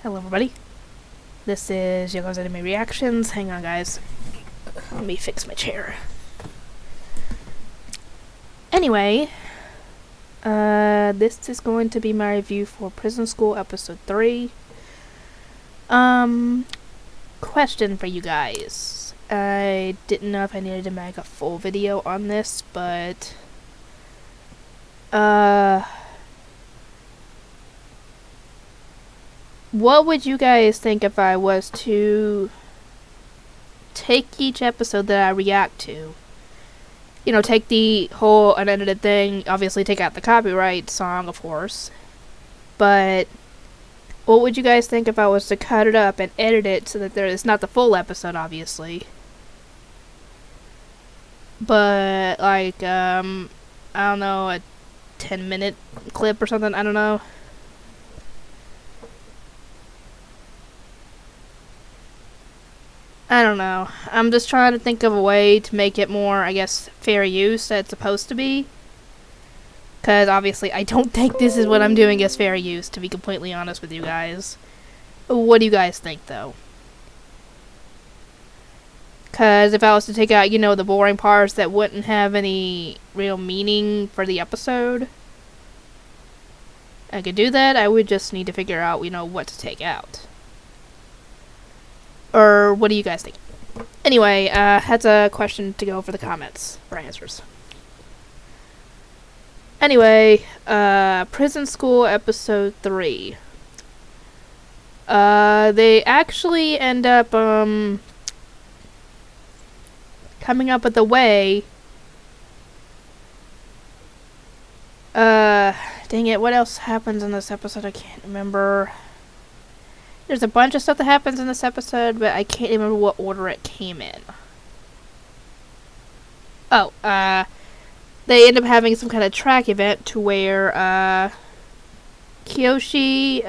Hello everybody, this is Yoko's Anime Reactions. Hang on guys, let me fix my chair. Anyway, this is going to be my review for Prison School Episode 3. Question for you guys. I didn't know if I needed to make a full video on this, but what would you guys think if I was to take each episode that I react to? You know, take the whole unedited thing, obviously take out the copyright song, of course. But what would you guys think if I was to cut it up and edit it so that it's not the full episode, obviously, but like, I don't know, a 10-minute clip or something, I don't know. I don't know. I'm just trying to think of a way to make it more, I guess, fair use that it's supposed to be. Because obviously I don't think this is what I'm doing as fair use, to be completely honest with you guys. What do you guys think, though? Because if I was to take out, you know, the boring parts that wouldn't have any real meaning for the episode, I could do that. I would just need to figure out, you know, what to take out. Or what do you guys think? Anyway, that's a question to go for the comments for answers. Anyway, Prison School Episode 3. They actually end up, coming up with a way. Dang it, what else happens in this episode? I can't remember. There's a bunch of stuff that happens in this episode, but I can't remember what order it came in. Oh, they end up having some kind of track event to where, Kiyoshi,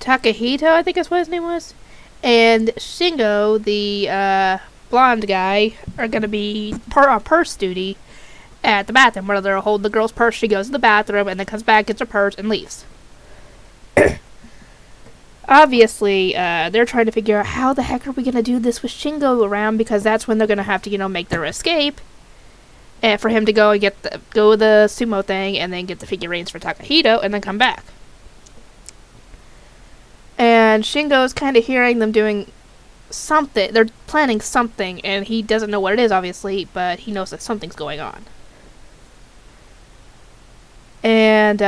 Takahito, I think that's what his name was, and Shingo, the, blonde guy, are gonna be on purse duty at the bathroom, where they'll hold the girl's purse. She goes to the bathroom and then comes back, gets her purse, and leaves. Obviously, they're trying to figure out how the heck are we going to do this with Shingo around, because that's when they're going to have to, you know, make their escape. And for him to go and get the sumo thing, and then get the figurines for Takahito, and then come back. And Shingo's kind of hearing them doing something. They're planning something, and he doesn't know what it is, obviously, but he knows that something's going on. And,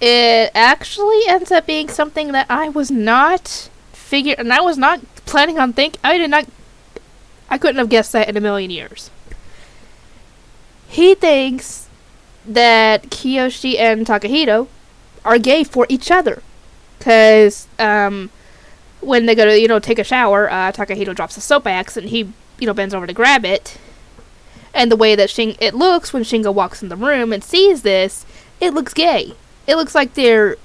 it actually ends up being something that I was not planning on I couldn't have guessed that in a million years. He thinks that Kiyoshi and Takahito are gay for each other. Because, when they go to, you know, take a shower, Takahito drops the soap axe, and he, you know, bends over to grab it. And the way that it looks when Shingo walks in the room and sees this, it looks gay. It looks like they're,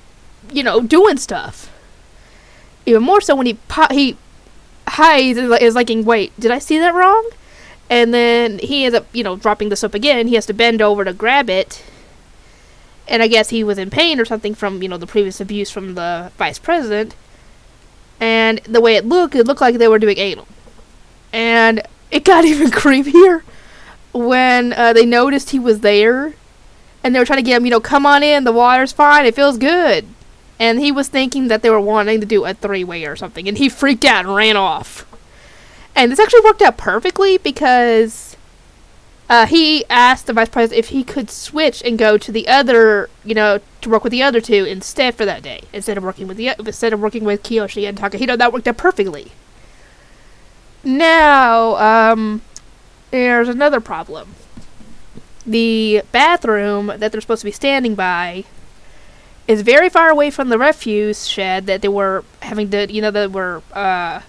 you know, doing stuff. Even more so when he hides and is like, wait, did I see that wrong? And then he ends up, you know, dropping the soap again. He has to bend over to grab it. And I guess he was in pain or something from, you know, the previous abuse from the vice president. And the way it looked like they were doing anal. And it got even creepier when they noticed he was there. And they were trying to get him, you know, come on in, the water's fine, it feels good. And he was thinking that they were wanting to do a three-way or something. And he freaked out and ran off. And this actually worked out perfectly because he asked the vice president if he could switch and go to the other, you know, to work with the other two instead for that day. Instead of working with Kiyoshi and Takahito. That worked out perfectly. Now, there's another problem. The bathroom that they're supposed to be standing by is very far away from the refuse shed that they were having to, you know, I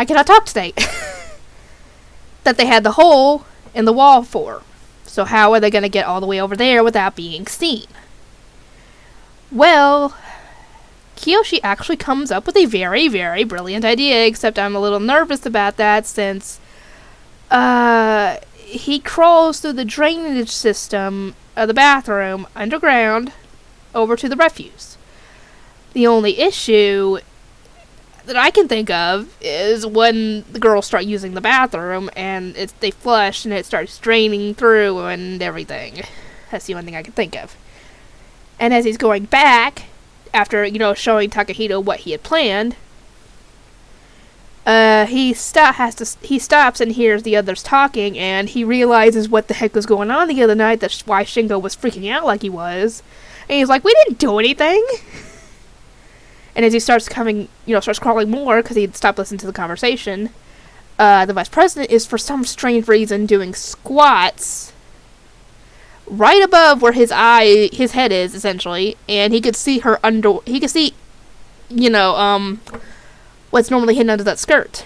cannot talk today. That they had the hole in the wall for. So how are they going to get all the way over there without being seen? Well, Kiyoshi actually comes up with a very, very brilliant idea, except I'm a little nervous about that since he crawls through the drainage system of the bathroom underground over to the refuse. The only issue that I can think of is when the girls start using the bathroom and they flush and it starts draining through and everything. That's the only thing I can think of. And as he's going back, after, showing Takahito what he had planned, he stops and hears the others talking, and he realizes what the heck was going on the other night. That's why Shingo was freaking out like he was. And he's like, we didn't do anything! And as he starts crawling more, because he'd stopped listening to the conversation, the vice president is, for some strange reason, doing squats right above where his head is, essentially, and he could see what's normally hidden under that skirt.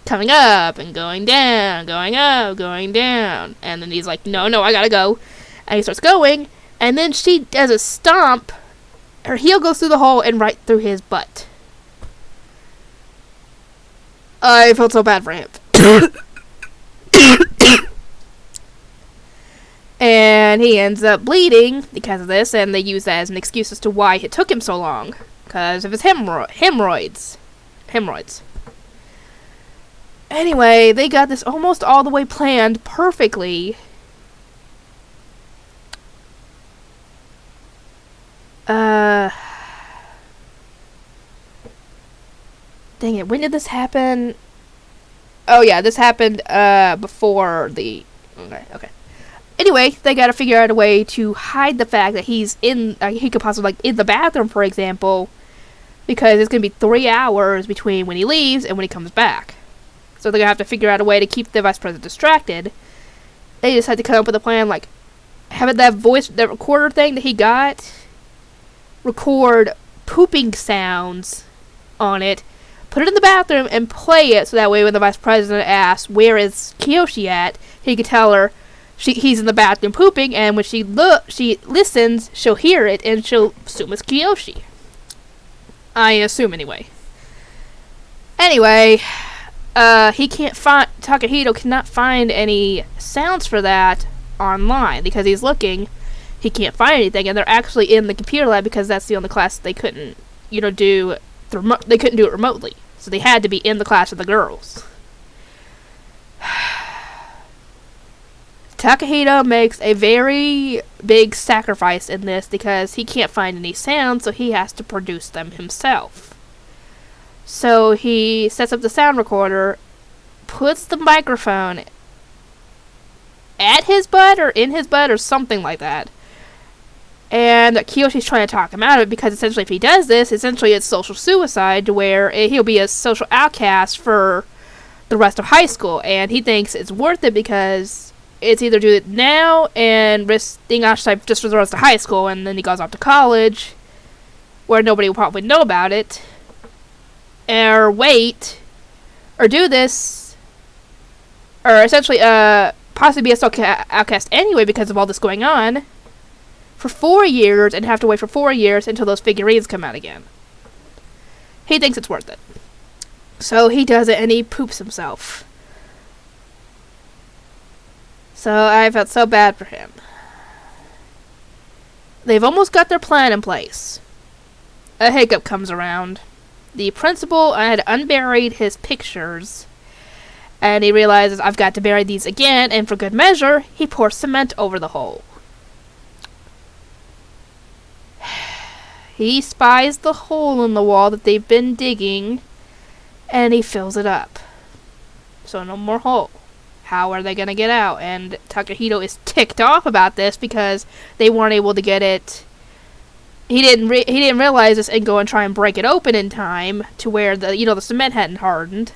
Coming up and going down, going up, going down. And then he's like, no, I gotta go. And he starts going, and then she does a stomp. Her heel goes through the hole and right through his butt. I felt so bad for him. And he ends up bleeding because of this, and they use that as an excuse as to why it took him so long. Because of his hemorrhoids. Anyway, they got this almost all the way planned perfectly. Dang it, when did this happen? Oh yeah, this happened, before the... Okay. Anyway, they gotta figure out a way to hide the fact that he's he could possibly, in the bathroom, for example, because it's gonna be 3 hours between when he leaves and when he comes back. So they're gonna have to figure out a way to keep the vice president distracted. They just had to come up with a plan, like, having that recorder thing that he got, record pooping sounds on it, put it in the bathroom, and play it so that way when the vice president asks, where is Kiyoshi at, he could tell her he's in the bathroom pooping, and when she listens, she'll hear it, and she'll assume it's Kiyoshi. I assume, anyway. Anyway, Takahito cannot find any sounds for that online, because he's looking, he can't find anything, and they're actually in the computer lab, because that's the only class they couldn't, do they couldn't do it remotely. So they had to be in the class with the girls. Takahito makes a very big sacrifice in this because he can't find any sound, so he has to produce them himself. So he sets up the sound recorder, puts the microphone at his butt or in his butt or something like that. And Kiyoshi's trying to talk him out of it because essentially if he does this, essentially it's social suicide to where he'll be a social outcast for the rest of high school. And he thinks it's worth it because it's either do it now and risk being ostracized just for the rest of high school, and then he goes off to college where nobody will probably know about it, or wait, or do this, or essentially possibly be a social outcast anyway because of all this going on, for 4 years, and have to wait for 4 years until those figurines come out again. He thinks it's worth it. So he does it, and he poops himself. So I felt so bad for him. They've almost got their plan in place. A hiccup comes around. The principal had unburied his pictures, and he realizes, I've got to bury these again, and for good measure, he pours cement over the hole. He spies the hole in the wall that they've been digging, and he fills it up. So no more hole. How are they going to get out? And Takahito is ticked off about this because they weren't able to get it. He didn't realize this and go and try and break it open in time to where the cement hadn't hardened.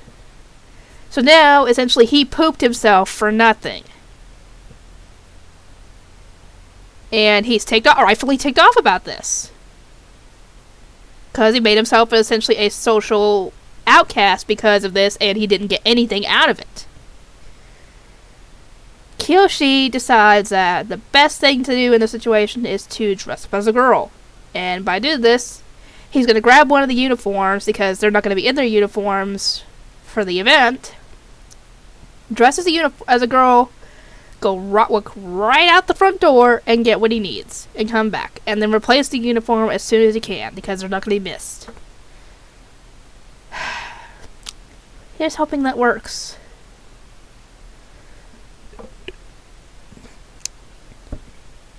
So now essentially he pooped himself for nothing. And he's rightfully ticked off about this. Because he made himself essentially a social outcast because of this, and he didn't get anything out of it. Kiyoshi decides that the best thing to do in this situation is to dress up as a girl. And by doing this, he's going to grab one of the uniforms, because they're not going to be in their uniforms for the event. dress as a girl, walk right out the front door and get what he needs and come back, and then replace the uniform as soon as he can because they're not going to be missed. Here's hoping that works.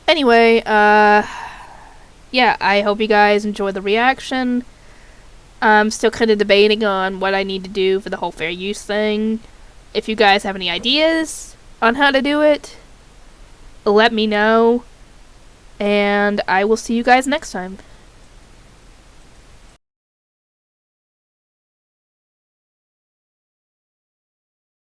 Anyway, yeah, I hope you guys enjoy the reaction. I'm still kind of debating on what I need to do for the whole fair use thing. If you guys have any ideas on how to do it, let me know. And I will see you guys next time.